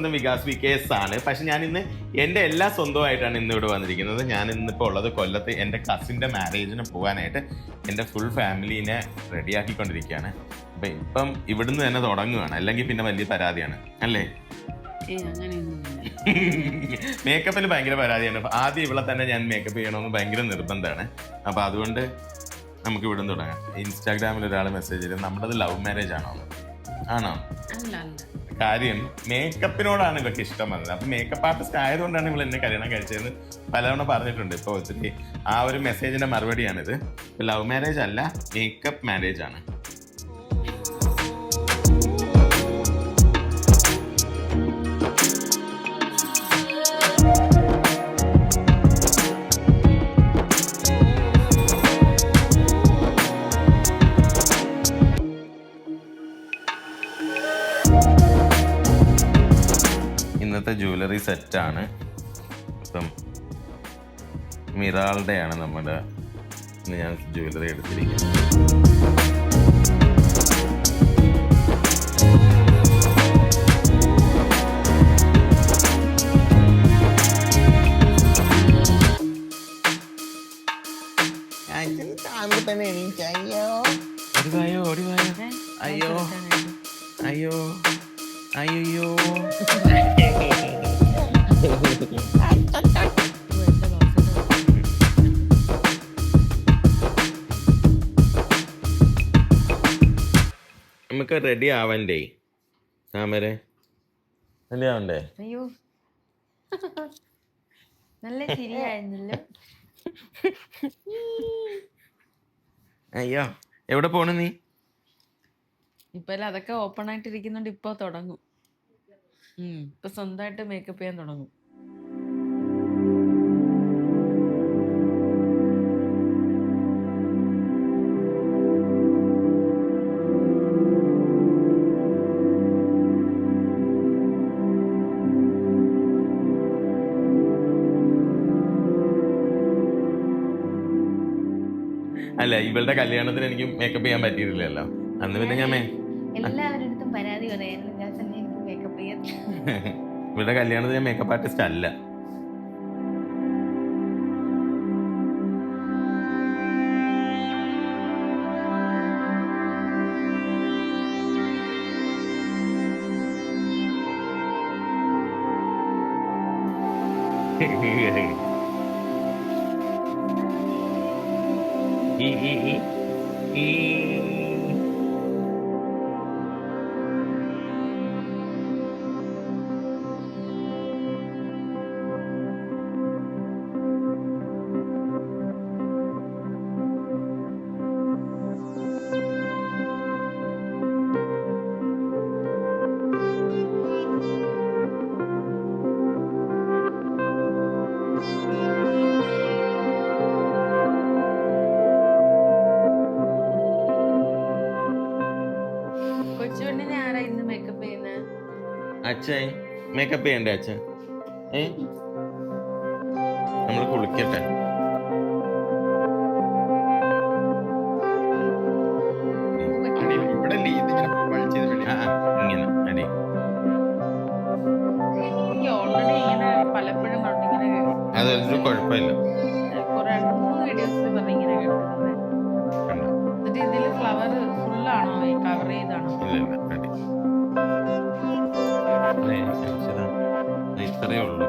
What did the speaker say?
സ്വന്തം വികാസ് VKS ആണ്. പക്ഷെ ഞാൻ ഇന്ന് എൻ്റെ എല്ലാ സ്വന്തമായിട്ടാണ് ഇന്ന് ഇവിടെ വന്നിരിക്കുന്നത്. ഞാൻ ഇന്നിപ്പോൾ ഉള്ളത് കൊല്ലത്ത് എൻ്റെ കസിൻ്റെ മാരേജിന് പോകാനായിട്ട് എൻ്റെ ഫുൾ ഫാമിലീനെ റെഡിയാക്കിക്കൊണ്ടിരിക്കുകയാണ്. അപ്പം ഇപ്പം ഇവിടുന്ന് തന്നെ തുടങ്ങുകയാണ്, അല്ലെങ്കിൽ പിന്നെ വലിയ പരാതിയാണ് അല്ലേ? മേക്കപ്പിന് ഭയങ്കര പരാതിയാണ്. ആദ്യം ഇവിടെ തന്നെ ഞാൻ മേക്കപ്പ് ചെയ്യണമെന്ന് ഭയങ്കര നിർബന്ധമാണ്. അപ്പം അതുകൊണ്ട് നമുക്ക് ഇവിടെ നിന്ന് തുടങ്ങാം. ഇൻസ്റ്റാഗ്രാമിൽ ഒരാൾ മെസ്സേജ് ചെയ്ത് നമ്മുടേത് ലവ് മാരേജ് ആണോ? ആണോ? കാര്യം മേക്കപ്പിനോടാണ് ഇവർക്ക് ഇഷ്ടം വന്നത്. അപ്പം മേക്കപ്പ് ആർട്ടിസ്റ്റ് ആയതുകൊണ്ടാണ് ഇവൾ എന്നെ കല്യാണം കഴിച്ചതെന്ന് പലതവണ പറഞ്ഞിട്ടുണ്ട്. ഇപ്പോൾ ഒത്തിരി ആ ഒരു മെസ്സേജിൻ്റെ മറുപടിയാണിത്. ലവ് മാരേജ് അല്ല, മേക്കപ്പ് മാരേജ് ആണ്. ഇന്നത്തെ ജ്വല്ലറി സെറ്റാണ്. ഇപ്പം മിറാളുടെയാണ് നമ്മുടെ ഞാൻ ജ്വല്ലറി എടുത്തിരിക്കുന്നത്. തന്നെ എണീച്ചയ്യോ, ഓടിവായോ ഓടിവായോ, അയ്യോ അയ്യോ അയ്യോ. നമുക്ക് റെഡി ആവണ്ടേ താമരെ? റെഡി ആവണ്ടേ? അയ്യോ നല്ല ശരിയായിരുന്നല്ലോ. അയ്യോ എവിടെ പോണു നീ? ഇപ്പൊ അതൊക്കെ ഓപ്പൺ ആയിട്ടിരിക്കുന്നുണ്ട്. ഇപ്പൊ തുടങ്ങും. ഇപ്പൊ സ്വന്തമായിട്ട് മേക്കപ്പ് ചെയ്യാൻ തുടങ്ങും. അല്ല, ഇവളുടെ കല്യാണത്തിന് എനിക്ക് മേക്കപ്പ് ചെയ്യാൻ പറ്റിയിട്ടില്ലല്ലോ. അന്ന് പിന്നെ ഞാൻ എല്ലാവരുടെ പരാതി മേക്കപ്പ് ചെയ്യാൻ ഇവളുടെ കല്യാണത്തിന് ഞാൻ മേക്കപ്പ് ആർട്ടിസ്റ്റ് അല്ല. കൊച്ചുപെണ്ണിനെ ആരാ ഇന്ന് മേക്കപ്പ് ചെയ്യുന്നത്? അച്ഛൻ മേക്കപ്പ് ചെയ്യണ്ടേ? അച്ഛൻ നമ്മൾ കുളിക്കട്ടെ. ഓൾറെഡി ഇങ്ങനെ പലപ്പോഴും കണ്ടിങ്ങനെ അതൊരു കുഴപ്പമില്ല. കുറെ 2-3 വീഡിയോസിൽ പറഞ്ഞിങ്ങനെ കേട്ടിട്ടുണ്ട്. എന്നിട്ട് ഇതില് ഫ്ലവർ ഫുള്ളാണോ കവർ ചെയ്താണോ? ഇത്രയേ ഉള്ളൂ.